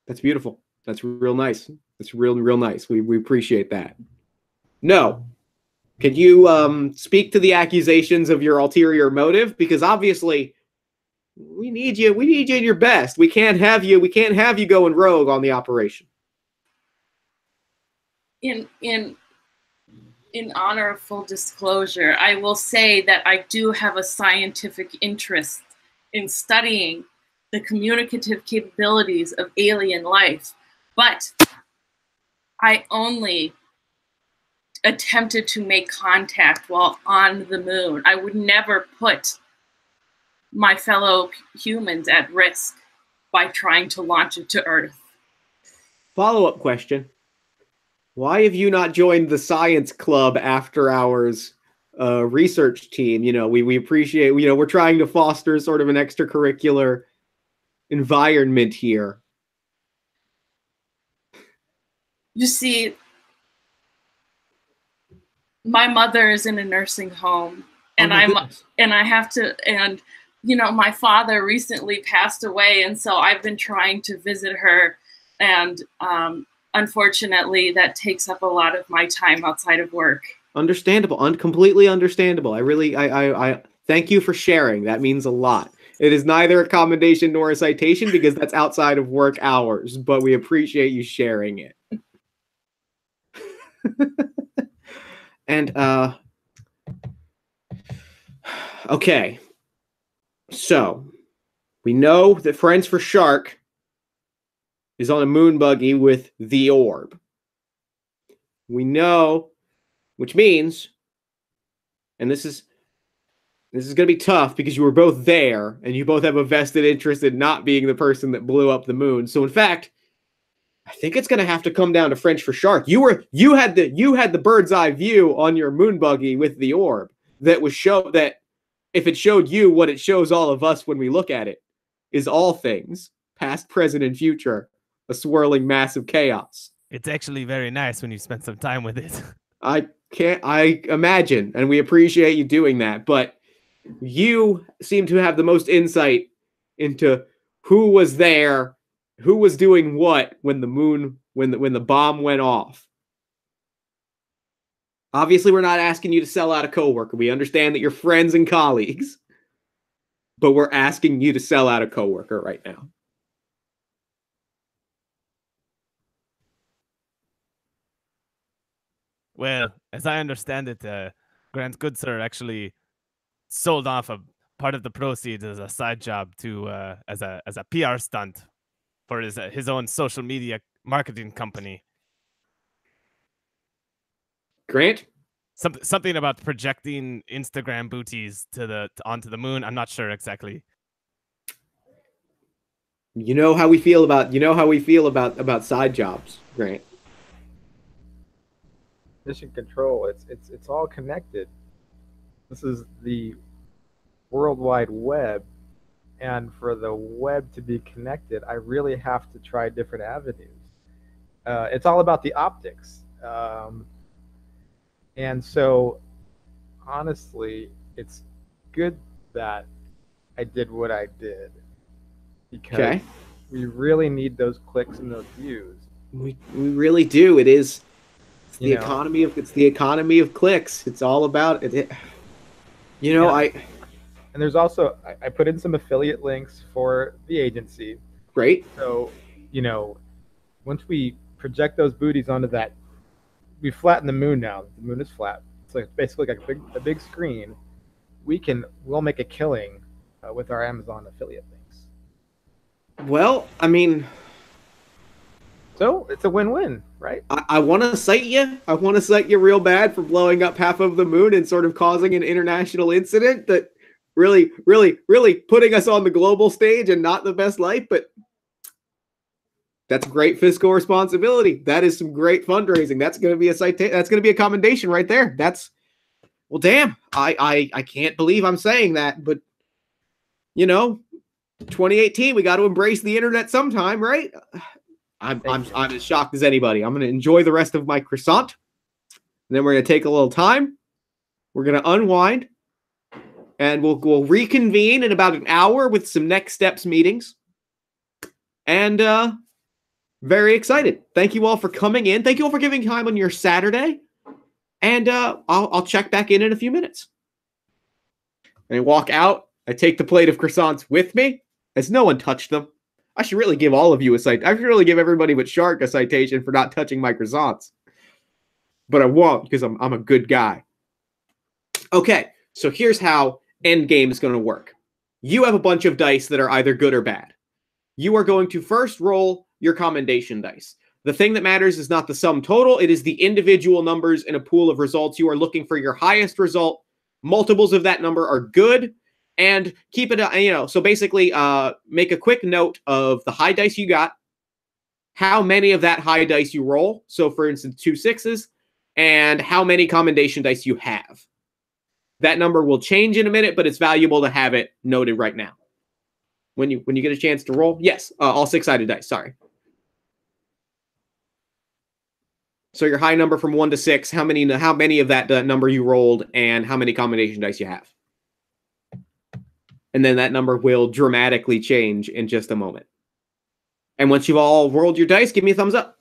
That's beautiful. That's real nice. That's real nice. We appreciate that. No. Could you speak to the accusations of your ulterior motive? Because obviously we need you in your best. We can't have you going rogue on the operation. In honor of full disclosure, I will say that I do have a scientific interest in studying the communicative capabilities of alien life, but I only attempted to make contact while on the moon. I would never put my fellow humans at risk by trying to launch it to Earth. Follow-up question. Why have you not joined the science club after hours research team? We appreciate, we're trying to foster sort of an extracurricular environment here. You see, my mother is in a nursing home, and my father recently passed away, and so I've been trying to visit her, and unfortunately that takes up a lot of my time outside of work. Understandable, completely understandable. I thank you for sharing. That means a lot. It is neither a commendation nor a citation because that's outside of work hours, but we appreciate you sharing it. And okay. So, we know that Friends for Shark is on a moon buggy with the orb. We know, which means, and this is going to be tough because you were both there and you both have a vested interest in not being the person that blew up the moon. So in fact, I think it's going to have to come down to French for Shark. You had the bird's eye view on your moon buggy with the orb that if it showed you what it shows all of us when we look at it, is all things, past, present, and future, a swirling mass of chaos. It's actually very nice when you spend some time with it. I imagine, and we appreciate you doing that, but you seem to have the most insight into who was there, who was doing what when the bomb went off. Obviously, we're not asking you to sell out a coworker. We understand that you're friends and colleagues, but we're asking you to sell out a coworker right now. Well, as I understand it, Grant Goodsir actually sold off a part of the proceeds as a side job to as a PR stunt for his own social media marketing company. Grant? Something about projecting Instagram booties onto the moon. I'm not sure exactly. You know how we feel about side jobs, Grant. Mission control. It's all connected. This is the World Wide Web, and for the web to be connected, I really have to try different avenues. It's all about the optics. And so, honestly, it's good that I did what I did because we really need those clicks and those views. We really do. It's the economy of clicks. It's all about it. And there's also I put in some affiliate links for the agency. Great. So, once we project those booties onto that, we flatten the moon now. The moon is flat. It's like basically like a big screen. We'll make a killing with our Amazon affiliate links. Well, I mean, so it's a win-win, right? I want to cite you. I want to cite you real bad for blowing up half of the moon and sort of causing an international incident that really, really, really putting us on the global stage and not the best light. But that's great fiscal responsibility. That is some great fundraising. That's going to be a citation. That's going to be a commendation right there. That's, well, damn. I can't believe I'm saying that, but you know, 2018, we got to embrace the internet sometime, right? I'm as shocked as anybody. I'm going to enjoy the rest of my croissant. And then we're going to take a little time. We're going to unwind. And we'll reconvene in about an hour with some next steps meetings. And very excited. Thank you all for coming in. Thank you all for giving time on your Saturday. And I'll check back in a few minutes. And I walk out. I take the plate of croissants with me, as no one touched them. I should really give all of you a citation. I should really give everybody but Shark a citation for not touching my croissants. But I won't, because I'm a good guy. Okay, so here's how Endgame is going to work. You have a bunch of dice that are either good or bad. You are going to first roll your commendation dice. The thing that matters is not the sum total. It is the individual numbers in a pool of results. You are looking for your highest result. Multiples of that number are good. And keep it, so basically make a quick note of the high dice you got, how many of that high dice you roll. So for instance, 2 6s, and how many commendation dice you have. That number will change in a minute, but it's valuable to have it noted right now. When you get a chance to roll, yes, all 6-sided dice, sorry. So your high number from 1 to 6, how many of that number you rolled, and how many combination dice you have. And then that number will dramatically change in just a moment. And once you've all rolled your dice, give me a thumbs up.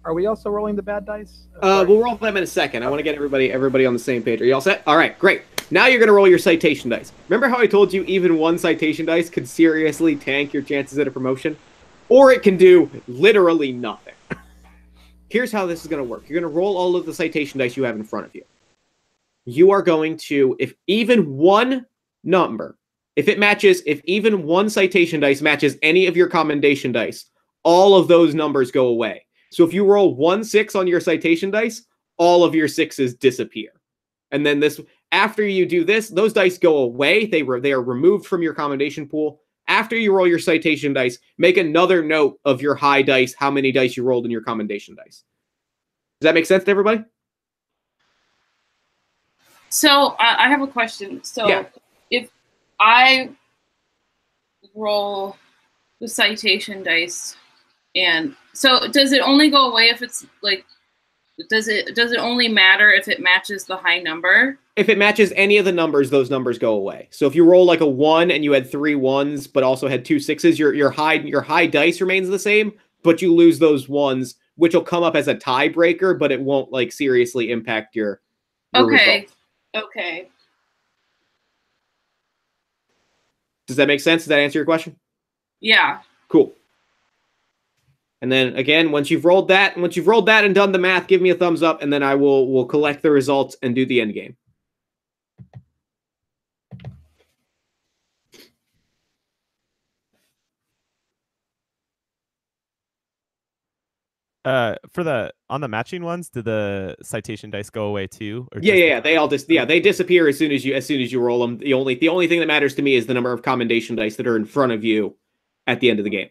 Are we also rolling the bad dice? We'll roll them in a second. I want to get everybody on the same page. Are you all set? All right, great. Now you're going to roll your citation dice. Remember how I told you even one citation dice could seriously tank your chances at a promotion? Or it can do literally nothing. Here's how this is going to work. You're going to roll all of the citation dice you have in front of you. You are going to, if even one citation dice matches any of your commendation dice, all of those numbers go away. So if you roll 1 6 on your citation dice, all of your 6s disappear. And then after you do this, those dice go away. They are removed from your commendation pool. After you roll your citation dice, make another note of your high dice, how many dice you rolled in your commendation dice. Does that make sense to everybody? So I have a question. So yeah. If I roll the citation dice, and so does it only go away if it's like, does it only matter if it matches the high number? If it matches any of the numbers, those numbers go away. So if you roll like a 1 and you had 3 1s, but also had 2 6s, your high dice remains the same, but you lose those 1s, which will come up as a tiebreaker, but it won't like seriously impact your okay. result. Okay. Does that make sense? Does that answer your question? Yeah. Cool. And then again, once you've rolled that and done the math, give me a thumbs up, and then I will collect the results and do the end game. On the matching ones, did the citation dice go away too? Or yeah. They disappear as soon as you roll them. The only thing that matters to me is the number of commendation dice that are in front of you at the end of the game.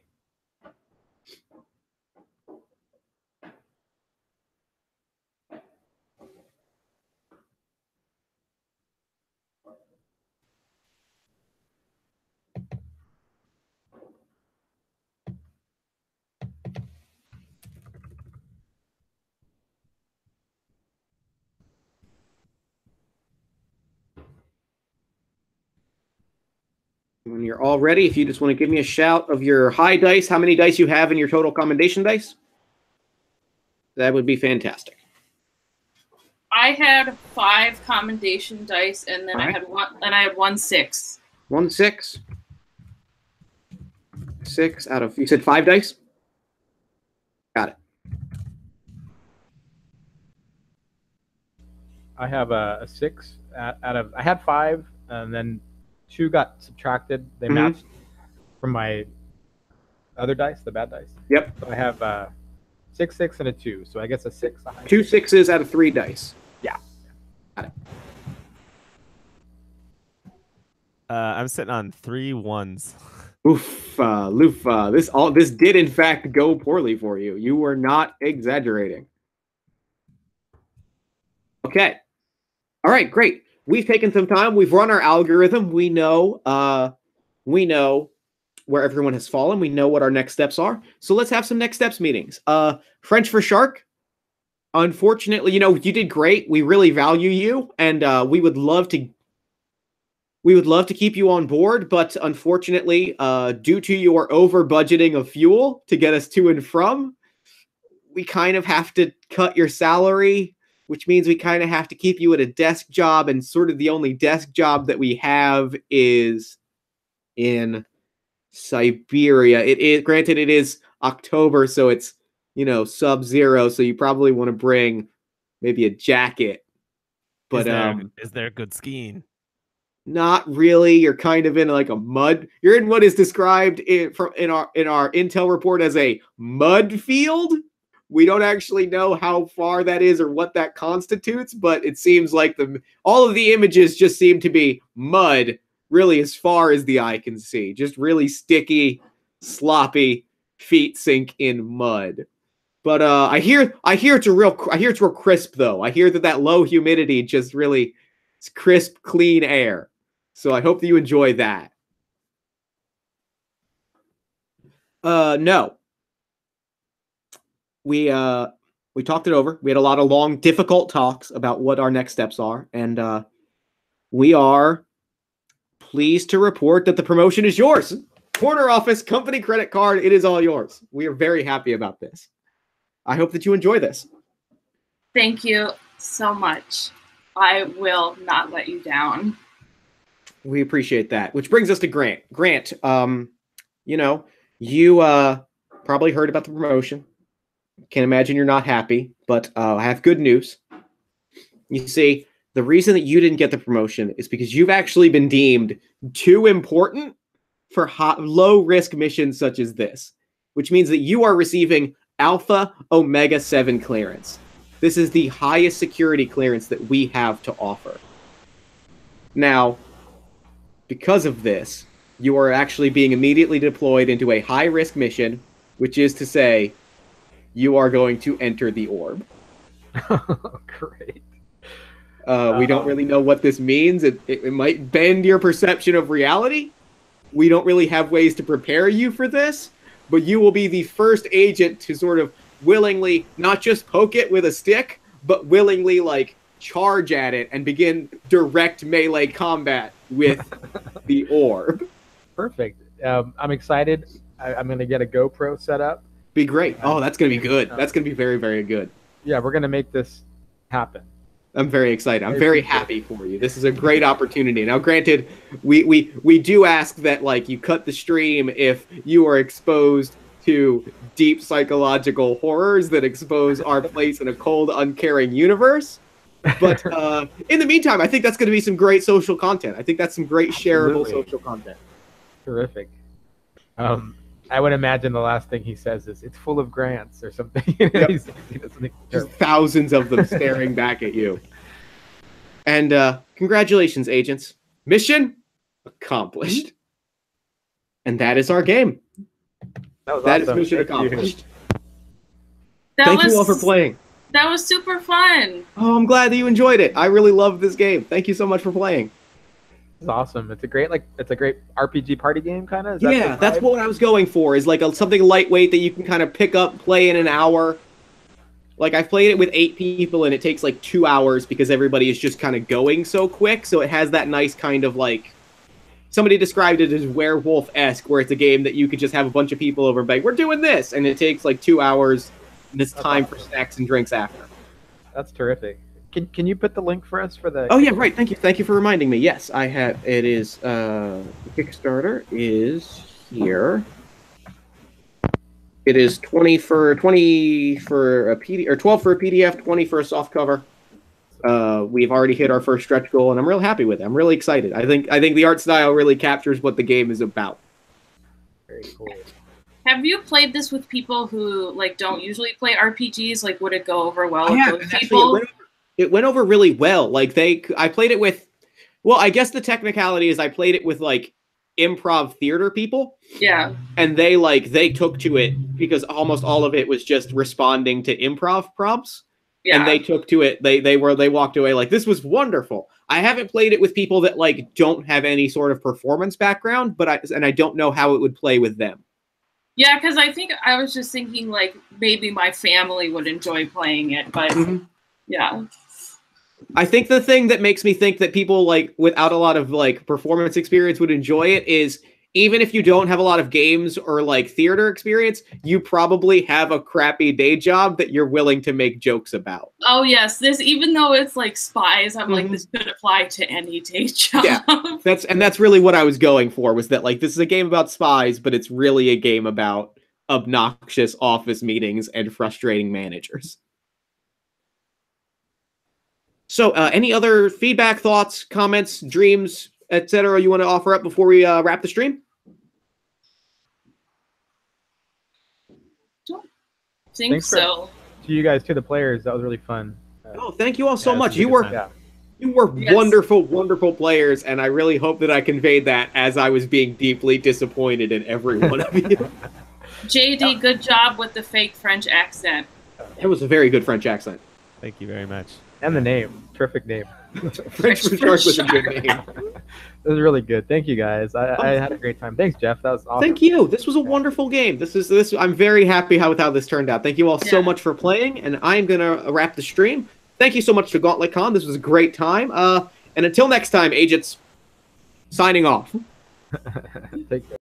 When you're all ready, if you just want to give me a shout of your high dice, how many dice you have in your total commendation dice, that would be fantastic. I had 5 commendation dice, and then I had 1 6. 1 6. 6 out of, you said 5 dice? Got it. I have a 6 out of, I had 5, and then 2 got subtracted. They matched from my other dice, the bad dice. Yep. So I have 6, 6, and a 2. So I guess a 6. 2 6s out of 3 dice. Yeah. Got it. I'm sitting on 3 1s. Oof, Loof, this did in fact go poorly for you. You were not exaggerating. Okay. All right, great. We've taken some time. We've run our algorithm. We know where everyone has fallen. We know what our next steps are. So let's have some next steps meetings. French for Shark. Unfortunately, you did great. We really value you, and we would love to keep you on board, but unfortunately, due to your over budgeting of fuel to get us to and from, we kind of have to cut your salary, which means we kind of have to keep you at a desk job, and sort of the only desk job that we have is in Siberia. Granted, it is October, so it's, sub-zero, so you probably want to bring maybe a jacket. But is there good skiing? Not really. You're kind of in like a mud. You're in what is described in our intel report as a mud field. We don't actually know how far that is or what that constitutes, but it seems like all of the images just seem to be mud, really, as far as the eye can see. Just really sticky, sloppy, feet sink in mud. But I hear it's real crisp though. I hear that low humidity just really, it's crisp, clean air. So I hope that you enjoy that. No. We talked it over. We had a lot of long, difficult talks about what our next steps are, and we are pleased to report that the promotion is yours. Corner office, company credit card, it is all yours. We are very happy about this. I hope that you enjoy this. Thank you so much. I will not let you down. We appreciate that. Which brings us to Grant. Grant, you probably heard about the promotion. Can't imagine you're not happy, but I have good news. You see, the reason that you didn't get the promotion is because you've actually been deemed too important for low-risk missions such as this, which means that you are receiving Alpha Omega 7 clearance. This is the highest security clearance that we have to offer. Now, because of this, you are actually being immediately deployed into a high-risk mission, which is to say, you are going to enter the orb. Great. We don't really know what this means. It might bend your perception of reality. We don't really have ways to prepare you for this, but you will be the first agent to sort of willingly not just poke it with a stick, but willingly charge at it and begin direct melee combat with the orb. Perfect. I'm excited. I'm going to get a GoPro set up. Be great. Oh, that's going to be good. That's going to be very, very good. Yeah, we're going to make this happen. I'm very excited. I'm very happy for you. This is a great opportunity. Now, granted, we do ask that you cut the stream if you are exposed to deep psychological horrors that expose our place in a cold, uncaring universe. But in the meantime, I think that's going to be some great social content. I think that's some great shareable social content. Terrific. I would imagine the last thing he says is, "It's full of grants" or something. Yep. Just thousands of them staring back at you. And congratulations, agents. Mission accomplished. And that is our game. That is mission accomplished. Thank you all for playing. That was super fun. Oh, I'm glad that you enjoyed it. I really love this game. Thank you so much for playing. It's awesome. It's a great RPG party game kind of. Yeah, that's what I was going for. Is something lightweight that you can kind of pick up, play in an hour. I've played it with 8 people and it takes 2 hours because everybody is just kind of going so quick. So it has that nice kind of somebody described it as werewolf-esque, where it's a game that you could just have a bunch of people over and be like, we're doing this, and it takes like 2 hours, and it's time for snacks and drinks after. That's terrific. Can you put the link for us for the? Oh yeah, right. Thank you for reminding me. Yes, I have. It is Kickstarter is here. It is 20 for a PDF, or 12 for a PDF, 20 for a soft cover. We've already hit our first stretch goal, and I'm real happy with it. I'm really excited. I think the art style really captures what the game is about. Very cool. Have you played this with people who like don't usually play RPGs? Like, would it go over well with those people? It went over really well. Like I played it with, well, I guess the technicality is I played it with like improv theater people. Yeah. And they took to it because almost all of it was just responding to improv prompts. Yeah. And they took to it. They walked away like, this was wonderful. I haven't played it with people that like don't have any sort of performance background, but I don't know how it would play with them. Yeah, because I was just thinking like maybe my family would enjoy playing it, but yeah. I think the thing that makes me think that people like without a lot of like performance experience would enjoy it is even if you don't have a lot of games or like theater experience, you probably have a crappy day job that you're willing to make jokes about. Oh yes, even though it's like spies, I'm like, this could apply to any day job. Yeah, that's really what I was going for, was that like this is a game about spies, but it's really a game about obnoxious office meetings and frustrating managers. So, any other feedback, thoughts, comments, dreams, etc. you want to offer up before we wrap the stream? Think so. To you guys, to the players, that was really fun. Oh, thank you all so much. You were wonderful, wonderful players, and I really hope that I conveyed that as I was being deeply disappointed in every one of you. JD, good job with the fake French accent. It was a very good French accent. Thank you very much. And the name. Terrific name. French for Shark was a good name. It was really good. Thank you, guys. I had a great time. Thanks, Jeff. That was awesome. Thank you. This was a wonderful game. This. I'm very happy with how this turned out. Thank you all so much for playing, and I'm going to wrap the stream. Thank you so much to Gauntlet Con. This was a great time. And until next time, agents, signing off. Take care.